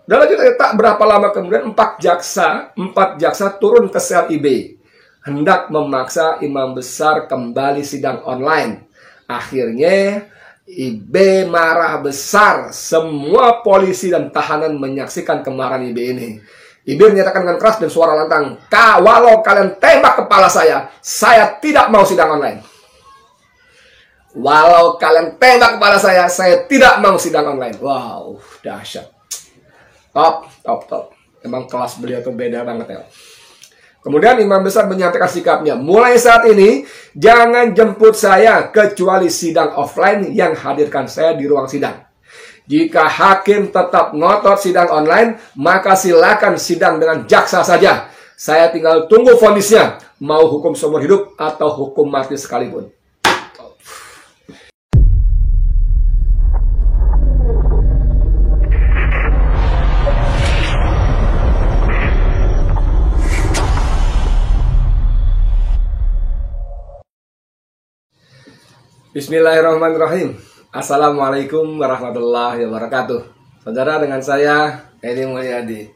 Dan lanjutnya, tak berapa lama kemudian empat jaksa turun ke sel IB, hendak memaksa imam besar kembali sidang online. Akhirnya IB marah besar. Semua polisi dan tahanan menyaksikan kemarahan IB ini. IB menyatakan dengan keras dan suara lantang, walau kalian tembak kepala saya tidak mau sidang online. Walau kalian tembak kepala saya tidak mau sidang online. Wow, dahsyat. Top. Emang kelas beliau tuh beda banget ya. Kemudian imam besar menyampaikan sikapnya. Mulai saat ini, jangan jemput saya kecuali sidang offline yang hadirkan saya di ruang sidang. Jika hakim tetap ngotot sidang online, maka silakan sidang dengan jaksa saja. Saya tinggal tunggu vonisnya, mau hukum seumur hidup atau hukum mati sekalipun. Bismillahirrahmanirrahim. Assalamualaikum warahmatullahi wabarakatuh. Saudara, dengan saya Edi Mulyadi.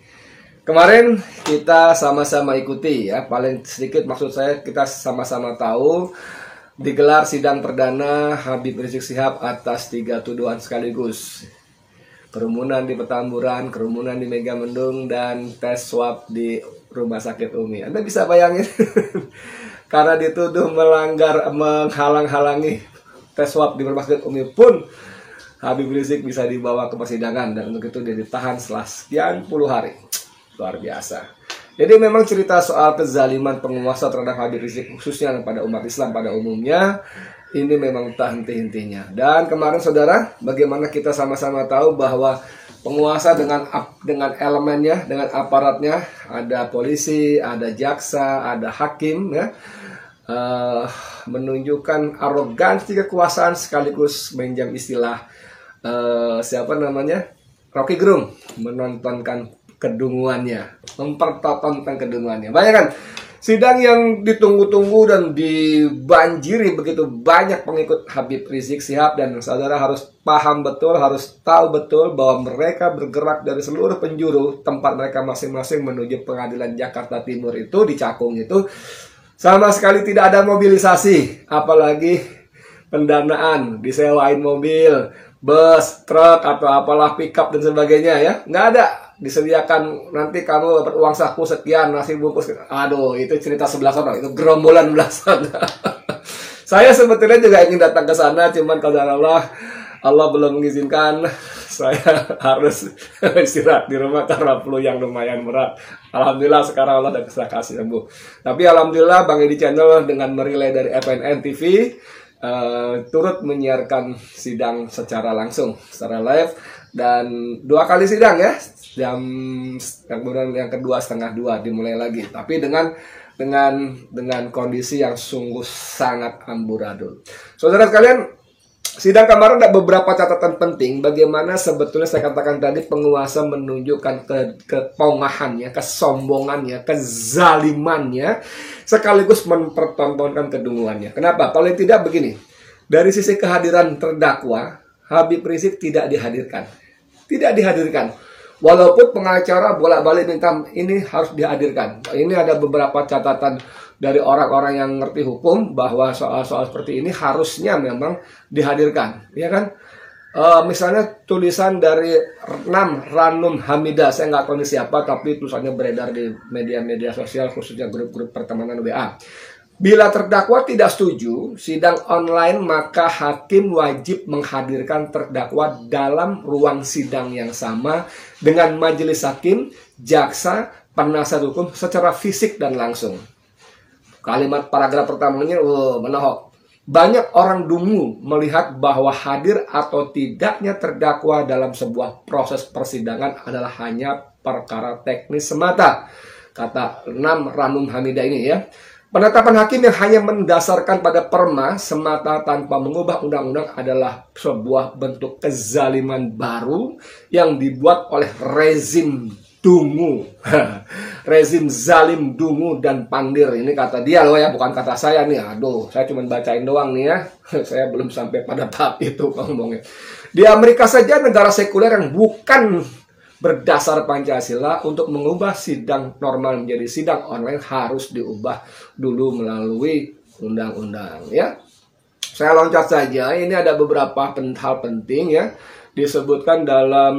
Kemarin kita sama-sama ikuti ya, paling sedikit maksud saya kita sama-sama tahu digelar sidang perdana Habib Rizik Syihab atas 3 tuduhan sekaligus. Kerumunan di Petamburan, kerumunan di Megamendung, dan tes swab di Rumah Sakit Umi. Anda bisa bayangin karena dituduh menghalang-halangi tes swab di Rumah Sakit Umi pun Habib Rizik bisa dibawa ke persidangan, dan untuk itu dia ditahan setelah sekian puluh hari. Luar biasa. Jadi memang cerita soal kezaliman penguasa terhadap Habib Rizik, khususnya pada umat Islam pada umumnya, ini memang tak henti-hentinya. Dan kemarin saudara, bagaimana kita sama-sama tahu bahwa penguasa dengan elemennya, dengan aparatnya, ada polisi, ada jaksa, ada hakim ya, menunjukkan arogansi kekuasaan sekaligus menjam istilah Rocky Gerung, menontonkan kedunguannya, mempertontonkan kedunguannya. Bayangkan sidang yang ditunggu-tunggu dan dibanjiri begitu banyak pengikut Habib Rizik Syihab, dan saudara harus paham betul, harus tahu betul bahwa mereka bergerak dari seluruh penjuru tempat mereka masing-masing menuju Pengadilan Jakarta Timur itu, di Cakung itu. Sama sekali tidak ada mobilisasi, apalagi pendanaan, disewain mobil, bus, truk, atau apalah, pickup dan sebagainya ya. Nggak ada. Disediakan, nanti kamu dapat uang saku sekian, nasi bungkus. Aduh, itu cerita sebelah sana, itu gerombolan belah sana. Saya sebetulnya juga ingin datang ke sana, cuman kalau Allah belum mengizinkan. Saya harus istirahat di rumah karena flu yang lumayan berat. Alhamdulillah sekarang Allah sudah kasih sembuh. Tapi alhamdulillah Bang Edi Channel dengan merilai dari FNN TV turut menyiarkan sidang secara langsung, secara live, dan 2 kali sidang ya. Kemudian yang kedua 1:30 dimulai lagi. Tapi dengan kondisi yang sungguh sangat amburadul. Saudara sekalian, sidang kemarin ada beberapa catatan penting bagaimana sebetulnya saya katakan tadi penguasa menunjukkan kepongahannya, kesombongannya, kezalimannya, sekaligus mempertontonkan kedunguannya. Kenapa? Paling tidak begini, dari sisi kehadiran terdakwa, Habib Rizik tidak dihadirkan. Tidak dihadirkan. Walaupun pengacara bolak-balik minta ini harus dihadirkan. Ini ada beberapa catatan dari orang-orang yang ngerti hukum bahwa soal-soal seperti ini harusnya memang dihadirkan, ya kan? Misalnya tulisan dari Ranum Hamidah, saya nggak tahu ini siapa, tapi tulisannya beredar di media-media sosial, khususnya grup-grup pertemanan WA. Bila terdakwa tidak setuju sidang online, maka hakim wajib menghadirkan terdakwa dalam ruang sidang yang sama dengan majelis hakim, jaksa, penasihat hukum secara fisik dan langsung. Kalimat paragraf pertamanya menohok. Banyak orang dungu melihat bahwa hadir atau tidaknya terdakwa dalam sebuah proses persidangan adalah hanya perkara teknis semata, kata Ranum Hamidah ini ya. Penetapan hakim yang hanya mendasarkan pada perma semata tanpa mengubah undang-undang adalah sebuah bentuk kezaliman baru yang dibuat oleh rezim dungu. Rezim zalim, dungu, dan pandir. Ini kata dia loh ya, bukan kata saya nih. Aduh, saya cuma bacain doang nih ya. Saya belum sampai pada tahap itu ngomongnya. Di Amerika saja, negara sekuler yang bukan berdasar Pancasila untuk mengubah sidang normal menjadi sidang online harus diubah dulu melalui undang-undang ya. Saya loncat saja, ini ada beberapa hal penting ya disebutkan dalam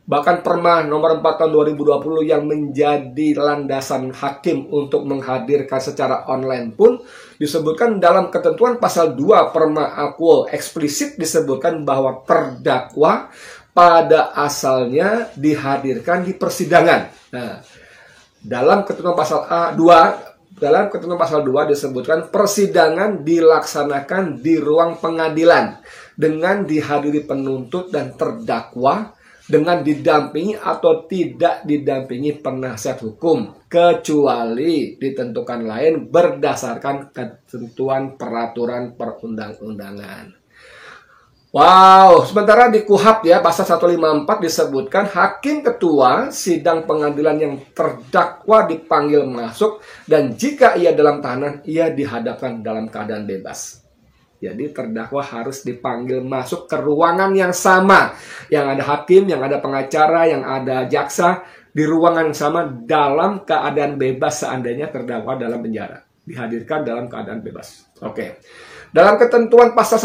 bahkan Perma nomor 4 tahun 2020 yang menjadi landasan hakim untuk menghadirkan secara online pun disebutkan dalam ketentuan pasal 2 Perma Akwo eksplisit disebutkan bahwa terdakwa pada asalnya dihadirkan di persidangan. Nah, dalam ketentuan pasal 2 disebutkan persidangan dilaksanakan di ruang pengadilan dengan dihadiri penuntut dan terdakwa dengan didampingi atau tidak didampingi penasihat hukum kecuali ditentukan lain berdasarkan ketentuan peraturan perundang-undangan. Wow, sementara di KUHP ya pasal 154 disebutkan hakim ketua sidang pengadilan yang terdakwa dipanggil masuk dan jika ia dalam tahanan ia dihadapkan dalam keadaan bebas. Jadi terdakwa harus dipanggil masuk ke ruangan yang sama. Yang ada hakim, yang ada pengacara, yang ada jaksa. Di ruangan yang sama dalam keadaan bebas seandainya terdakwa dalam penjara. Dihadirkan dalam keadaan bebas. Oke. Dalam ketentuan pasal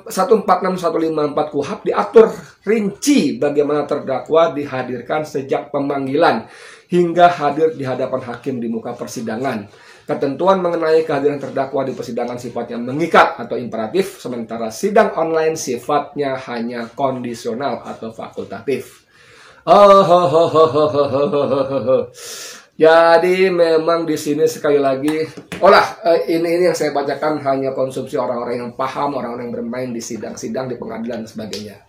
146-154 KUHP diatur rinci bagaimana terdakwa dihadirkan sejak pemanggilan hingga hadir di hadapan hakim di muka persidangan. Ketentuan mengenai kehadiran terdakwa di persidangan sifatnya mengikat atau imperatif, sementara sidang online sifatnya hanya kondisional atau fakultatif. Jadi memang di sini sekali lagi, ini yang saya bacakan hanya konsumsi orang-orang yang paham, orang-orang yang bermain di sidang-sidang, di pengadilan dan sebagainya.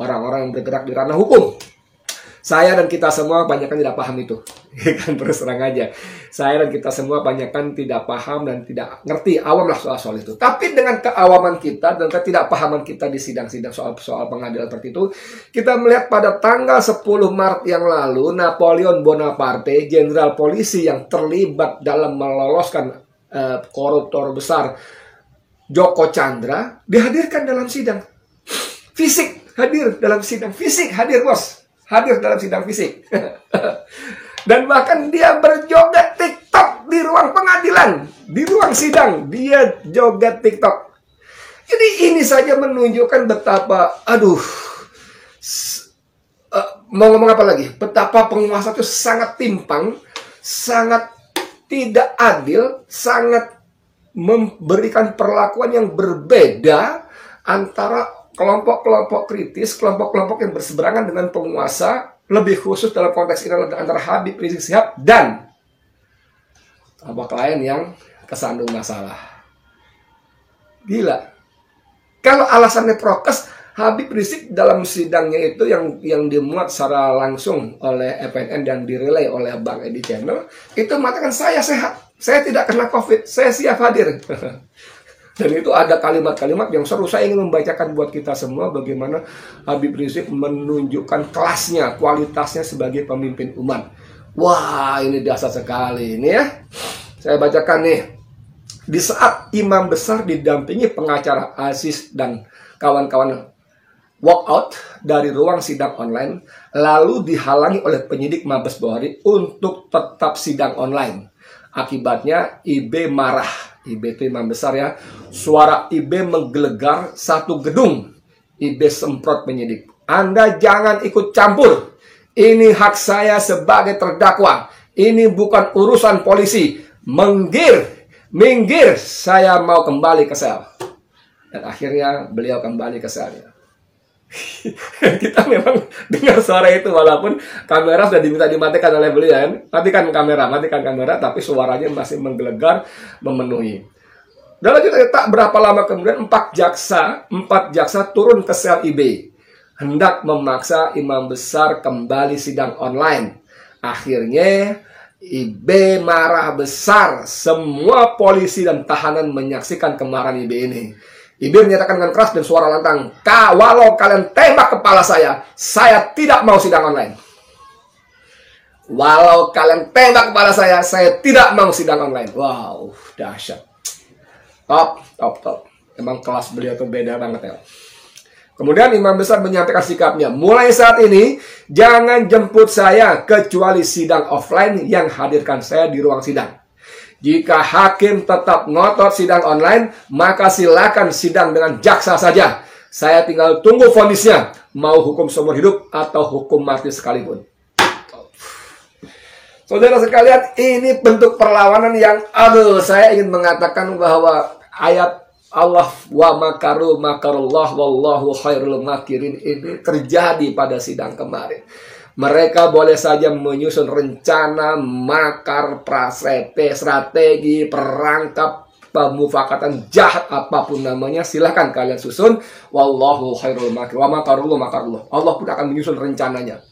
Orang-orang yang bergerak di ranah hukum. Saya dan kita semua banyakkan tidak paham itu. Kan terus terang aja. Saya dan kita semua banyakkan tidak paham dan tidak ngerti, awam lah soal-soal itu. Tapi dengan keawaman kita dan ketidakpahaman kita di sidang-sidang soal pengadilan seperti itu, kita melihat pada tanggal 10 Maret yang lalu, Napoleon Bonaparte, jenderal polisi yang terlibat dalam meloloskan koruptor besar Joko Chandra, dihadirkan dalam sidang. Fisik hadir dalam sidang. Fisik hadir, bos. Hadir dalam sidang fisik. Dan bahkan dia berjoget TikTok di ruang pengadilan. Di ruang sidang, dia joget TikTok. Jadi ini saja menunjukkan betapa, mau ngomong apa lagi? Betapa penguasa itu sangat timpang, sangat tidak adil, sangat memberikan perlakuan yang berbeda antara kelompok-kelompok kritis, kelompok-kelompok yang berseberangan dengan penguasa, lebih khusus dalam konteks ini antara Habib Rizik Syihab dan kelompok lain yang kesandung masalah. Gila. Kalau alasannya prokes, Habib Rizik dalam sidangnya itu yang dimuat secara langsung oleh FNN dan dirilai oleh Bang Edi Channel, itu mengatakan saya sehat, saya tidak kena COVID, saya siap hadir. Dan itu ada kalimat-kalimat yang seru. Saya ingin membacakan buat kita semua bagaimana Habib Rizik menunjukkan kelasnya, kualitasnya sebagai pemimpin umat. Wah, ini dahsyat sekali ini ya. Saya bacakan nih. Di saat imam besar didampingi pengacara Aziz dan kawan-kawan walk out dari ruang sidang online, lalu dihalangi oleh penyidik Mabes Polri untuk tetap sidang online. Akibatnya IB marah. IB itu imam besar ya. Suara IB menggelegar satu gedung. IB semprot penyidik. Anda jangan ikut campur. Ini hak saya sebagai terdakwa. Ini bukan urusan polisi. Minggir, saya mau kembali ke sel. Dan akhirnya beliau kembali ke selnya. Kita memang dengar suara itu walaupun kamera sudah diminta dimatikan oleh beliau. Matikan kamera, tapi suaranya masih menggelegar, memenuhi. Dan lanjut, tak berapa lama kemudian 4 jaksa turun ke sel IB, hendak memaksa imam besar kembali sidang online. Akhirnya IB marah besar. Semua polisi dan tahanan menyaksikan kemarahan IB ini. IB menyatakan dengan keras dan suara lantang, walau kalian tembak kepala saya tidak mau sidang online. Walau kalian tembak kepala saya tidak mau sidang online. Wow, dahsyat. Top. Emang kelas beliau tuh beda banget ya. Kemudian imam besar menyampaikan sikapnya, mulai saat ini jangan jemput saya kecuali sidang offline yang hadirkan saya di ruang sidang. Jika hakim tetap ngotot sidang online, maka silakan sidang dengan jaksa saja. Saya tinggal tunggu vonisnya, mau hukum seumur hidup atau hukum mati sekalipun. Saudara sekalian, ini bentuk perlawanan yang, saya ingin mengatakan bahwa ayat Allah wa makaru makarullah wallahu khairul makirin ini terjadi pada sidang kemarin. Mereka boleh saja menyusun rencana, makar, strategi, perangkap, pemufakatan jahat apapun namanya, silahkan kalian susun. Wallahu khairul makir wa makarullah makarullah. Allah pun akan menyusun rencananya.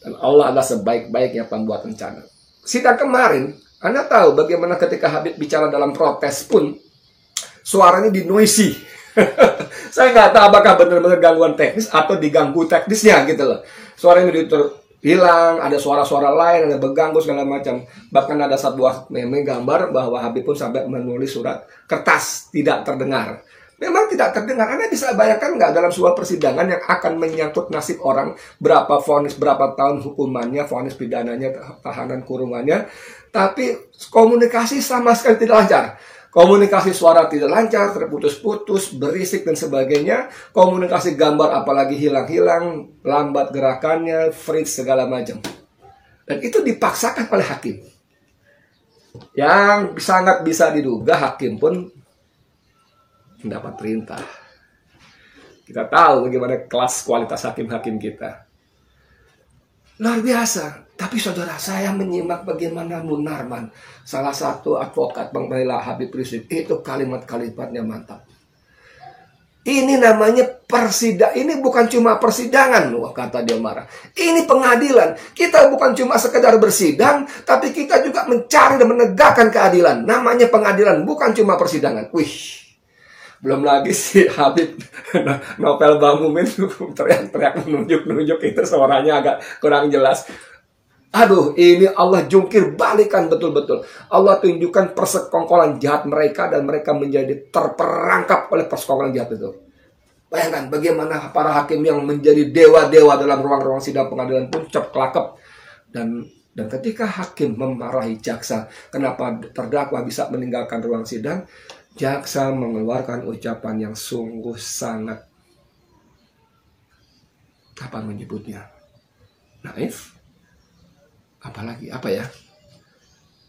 Dan Allah adalah sebaik-baiknya pembuat rencana. Sidang kemarin, Anda tahu bagaimana ketika Habib bicara dalam protes pun suaranya di noisy. Saya nggak tahu apakah benar-benar gangguan teknis atau diganggu teknisnya gitu loh. Suaranya hilang, ada suara-suara lain, ada berganggu segala macam. Bahkan ada sebuah meme gambar bahwa Habib pun sampai menulis surat kertas tidak terdengar. Memang tidak terdengar. Anda bisa bayangkan nggak dalam sebuah persidangan yang akan menyangkut nasib orang, berapa vonis, berapa tahun hukumannya, vonis pidananya, tahanan kurungannya, tapi komunikasi sama sekali tidak lancar. Komunikasi suara tidak lancar, terputus-putus, berisik dan sebagainya. Komunikasi gambar apalagi hilang-hilang, lambat gerakannya, freeze segala macam. Dan itu dipaksakan oleh hakim. Yang sangat bisa diduga hakim pun mendapat perintah. Kita tahu bagaimana kelas kualitas hakim-hakim kita. Luar biasa. Tapi saudara, saya menyimak bagaimana Munarman, salah satu advokat pembela Habib Rizik, itu kalimat-kalimatnya mantap. Ini namanya persidangan. Ini bukan cuma persidangan, loh, kata dia marah. Ini pengadilan. Kita bukan cuma sekedar bersidang, tapi kita juga mencari dan menegakkan keadilan. Namanya pengadilan, bukan cuma persidangan. Wih. Belum lagi si Habib Novel Bamumin teriak-teriak menunjuk-nunjuk, itu suaranya agak kurang jelas. Aduh, ini Allah jungkir balikan betul-betul. Allah tunjukkan persekongkolan jahat mereka dan mereka menjadi terperangkap oleh persekongkolan jahat itu. Bayangkan bagaimana para hakim yang menjadi dewa-dewa dalam ruang-ruang sidang pengadilan pun kelakep. Dan ketika hakim memarahi jaksa, kenapa terdakwa bisa meninggalkan ruang sidang, jaksa mengeluarkan ucapan yang sungguh sangat, apa menyebutnya, naif. Apalagi, apa ya?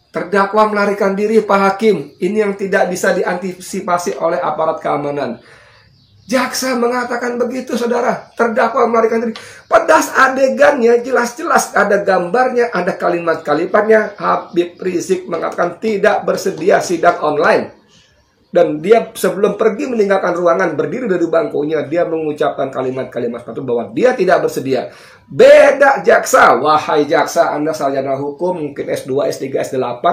Terdakwa melarikan diri, Pak Hakim. Ini yang tidak bisa diantisipasi oleh aparat keamanan. Jaksa mengatakan begitu, saudara. Terdakwa melarikan diri. Pedas adegannya, jelas-jelas ada gambarnya, ada kalimat-kalimatnya. Habib Rizik mengatakan tidak bersedia sidang online. Dan dia sebelum pergi meninggalkan ruangan, berdiri dari bangkunya, dia mengucapkan kalimat-kalimat itu bahwa dia tidak bersedia. Beda jaksa. Wahai jaksa, Anda sarjana hukum, mungkin S2, S3, S8.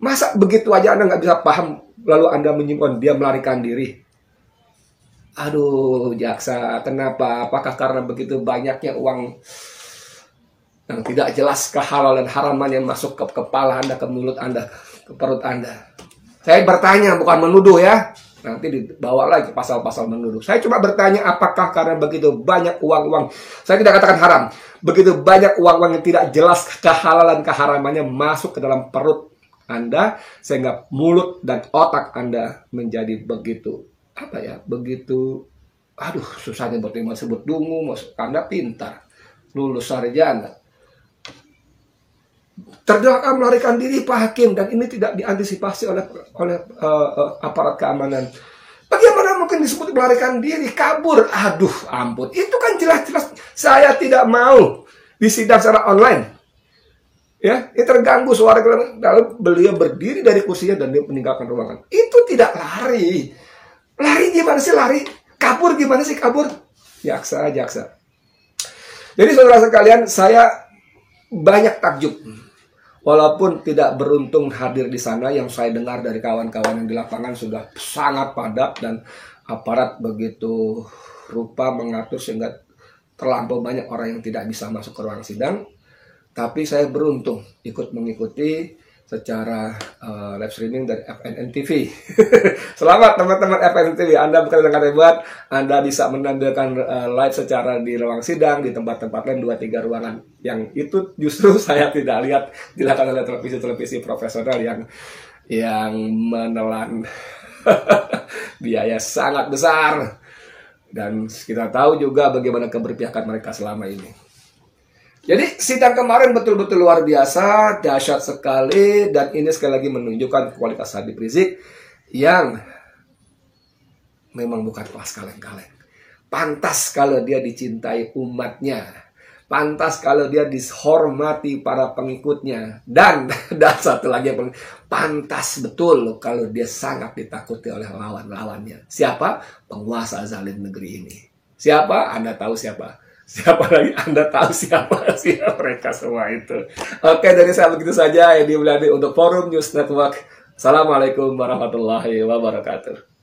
Masa begitu aja Anda nggak bisa paham, lalu Anda menyimpan dia melarikan diri? Aduh, jaksa, kenapa? Apakah karena begitu banyaknya uang yang tidak jelas kehalalan dan haraman yang masuk ke kepala Anda, ke mulut Anda, ke perut Anda? Saya bertanya, bukan menuduh ya. Nanti dibawa lagi pasal-pasal menuduh. Saya cuma bertanya, apakah karena begitu banyak uang-uang, saya tidak katakan haram, begitu banyak uang-uang yang tidak jelas kehalalan keharamannya masuk ke dalam perut Anda, sehingga mulut dan otak Anda menjadi begitu, apa ya, begitu, aduh, susahnya berterima sebut dungu, Anda pintar, lulus sarjana. Terdakwa melarikan diri, Pak Hakim, dan ini tidak diantisipasi oleh aparat keamanan. Bagaimana mungkin disebut melarikan diri, kabur? Aduh, ampun. Itu kan jelas-jelas saya tidak mau disidang secara online. Ya, ini terganggu suara, lalu beliau berdiri dari kursinya dan dia meninggalkan ruangan. Itu tidak lari. Lari gimana sih lari? Kabur gimana sih kabur? Jaksa. Jadi saudara sekalian, saya banyak takjub. Walaupun tidak beruntung hadir di sana, yang saya dengar dari kawan-kawan yang di lapangan sudah sangat padat dan aparat begitu rupa mengatur sehingga terlampau banyak orang yang tidak bisa masuk ke ruang sidang. Tapi saya beruntung ikut mengikuti secara live streaming dari FNN TV. Selamat teman-teman FNN TV, Anda bukan dengan hebat, Anda bisa menampilkan live secara di ruang sidang, di tempat-tempat lain 2-3 ruangan. Yang itu justru saya tidak lihat dilakukan oleh televisi-televisi profesional yang menelan biaya sangat besar. Dan kita tahu juga bagaimana keberpihakan mereka selama ini. Jadi sidang kemarin betul-betul luar biasa, dahsyat sekali, dan ini sekali lagi menunjukkan kualitas Habib Rizik yang memang bukan kelas kaleng-kaleng. Pantas kalau dia dicintai umatnya, pantas kalau dia dihormati para pengikutnya, dan satu lagi yang pantas betul kalau dia sangat ditakuti oleh lawan-lawannya. Siapa? Penguasa zalim negeri ini. Siapa? Anda tahu siapa? Siapa lagi? Anda tahu siapa mereka semua itu. Oke, dari saya begitu saja. Edi Mulyadi untuk Forum News Network. Assalamualaikum warahmatullahi wabarakatuh.